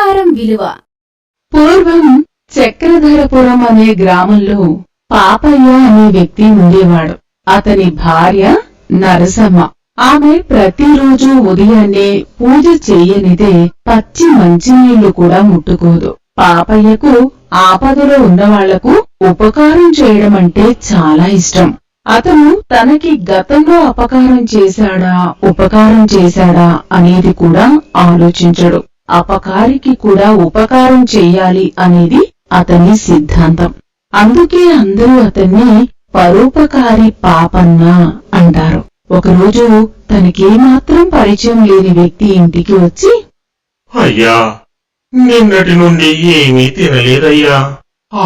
ఆహారం విలువ. పూర్వం చక్రధరపురం అనే గ్రామంలో పాపయ్య అనే వ్యక్తి ఉండేవాడు. అతని భార్య నరసమ్మ. ఆమె ప్రతిరోజు ఉదయాన్నే పూజ చెయ్యనిదే పచ్చి మంచినీళ్లు కూడా ముట్టుకోదు. పాపయ్యకు ఆపదలో ఉన్నవాళ్లకు ఉపకారం చేయడమంటే చాలా ఇష్టం. అతను తనకి గతంలో అపకారం చేశాడా ఉపకారం చేశాడా అనేది కూడా ఆలోచించడు. అపకారికి కూడా ఉపకారం చెయ్యాలి అనేది అతని సిద్ధాంతం. అందుకే అందరూ అతన్ని పరోపకారి పాపన్న అంటారు. ఒకరోజు తనకేమాత్రం పరిచయం లేని వ్యక్తి ఇంటికి వచ్చి, అయ్యా, నిన్నటి నుండి ఏమీ తినలేదయ్యా.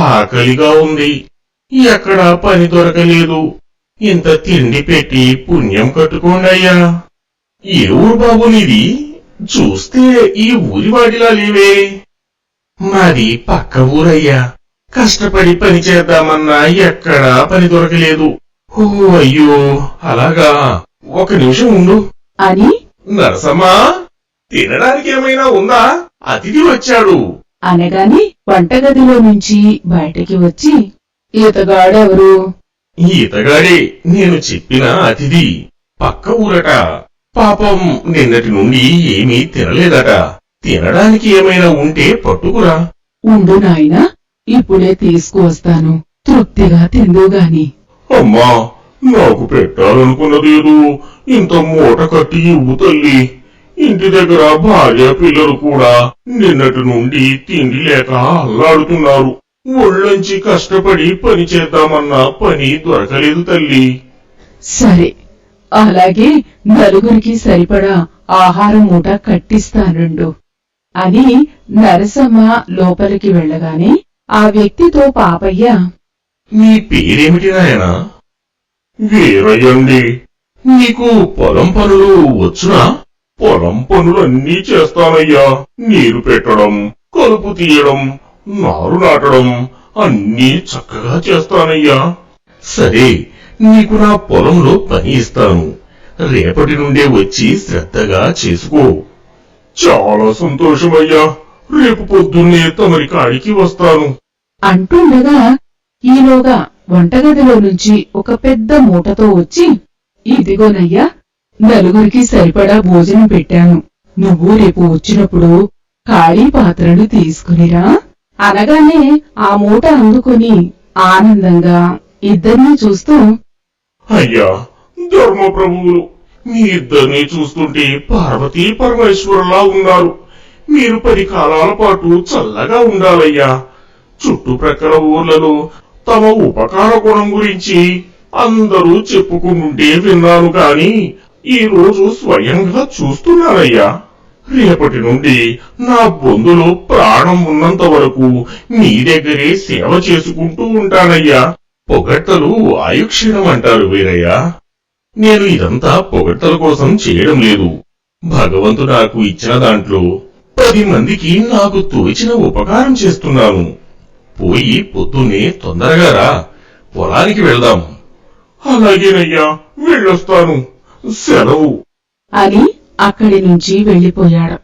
ఆకలిగా ఉంది. ఎక్కడా పని దొరకలేదు. ఇంత తిండి పెట్టి పుణ్యం కట్టుకోండి అయ్యా. ఏ ఊరు బాబు నీది? చూస్తే ఈ ఊరివాడిలా లేవే. మాది పక్క ఊరయ్యా. కష్టపడి పని చేద్దామన్నా ఎక్కడా పని దొరకలేదు. ఓ అయ్యో, అలాగా, ఒక నిమిషం ఉండు అని నరసమ్మా, తినడానికి ఏమైనా ఉందా? అతిథి వచ్చాడు అనగాని వంటగదిలో నుంచి బయటికి వచ్చి, ఈతగాడెవరు? ఈతగాడే, నేను చెప్పిన అతిథి. పక్క ఊరట. పాపం నిన్నటి నుండి ఏమీ తినలేదట. తినడానికి ఏమైనా ఉంటే పట్టుకురా. ఉండు నాయనా, ఇప్పుడే తీసుకువస్తాను. తృప్తిగా తిందుగాని. అమ్మా, నాకు పెట్టాలనుకున్నదేదో ఇంత మూట కట్టి ఇవ్వు తల్లి. ఇంటి దగ్గర భార్య పిల్లలు కూడా నిన్నటి నుండి తిండి లేక అల్లాడుతున్నారు. ఒళ్ళొంచి కష్టపడి పని చేద్దామన్నా పని దొరకలేదు తల్లి. సరే, అలాగే నలుగురికి సరిపడా ఆహారం మూట కట్టిస్తానుండు అని నరసమ్మ లోపలికి వెళ్ళగానే ఆ వ్యక్తితో పాపయ్య, నీ పేరేమిటి నాయనా? వీరయ్యండి. నీకు పొలం పనులు వచ్చునా? పొలం పనులన్నీ చేస్తానయ్యా. నీరు పెట్టడం, కలుపు తీయడం, నారు నాటడం అన్నీ చక్కగా చేస్తానయ్యా. సరే, నీకు నా పొలంలో పని ఇస్తాను. రేపటి నుండే వచ్చి శ్రద్ధగా చేసుకో. చాలా సంతోషమయ్యా. రేపు పొద్దున్నే తమరి కాడికి వస్తాను అంటుండగా ఈలోగా వంటగదిలో నుంచి ఒక పెద్ద మూటతో వచ్చి, ఇదిగోనయ్యా, నలుగురికి సరిపడా భోజనం పెట్టాను. నువ్వు రేపు వచ్చినప్పుడు ఖాళీ పాత్రలు తీసుకునిరా అనగానే ఆ మూట అందుకుని ఆనందంగా ఇద్దరినీ చూస్తూ, అయ్యా, ధర్మప్రభువులు, మీ ఇద్దరినీ చూస్తుంటే పార్వతీ పరమేశ్వరులా ఉన్నారు. మీరు 10 కాలాల పాటు చల్లగా ఉండాలయ్యా. చుట్టుప్రక్కల ఊర్లలో తమ ఉపకార గుణం గురించి అందరూ చెప్పుకుంటుంటే విన్నాను కాని ఈ రోజు స్వయంగా చూస్తున్నానయ్యా. రేపటి నుండి నా బొందులో ప్రాణం ఉన్నంత వరకు నీ దగ్గరే సేవ చేసుకుంటూ ఉంటానయ్యా. పొగడ్తలు ఆయుక్షీణం అంటారు వీరయ్యా. నేను ఇదంతా పొగడ్తల కోసం చేయడం లేదు. భగవంతుడు నాకు ఇచ్చిన దాంట్లో 10 మందికి నాకు తోచిన ఉపకారం చేస్తున్నాను. పోయి పొద్దున్నే తొందరగా రా. పొలానికి వెళ్దాం. అలాగేనయ్యా, వెళ్ళొస్తాను. సెలవు అని అక్కడి నుంచి వెళ్లిపోయాడు.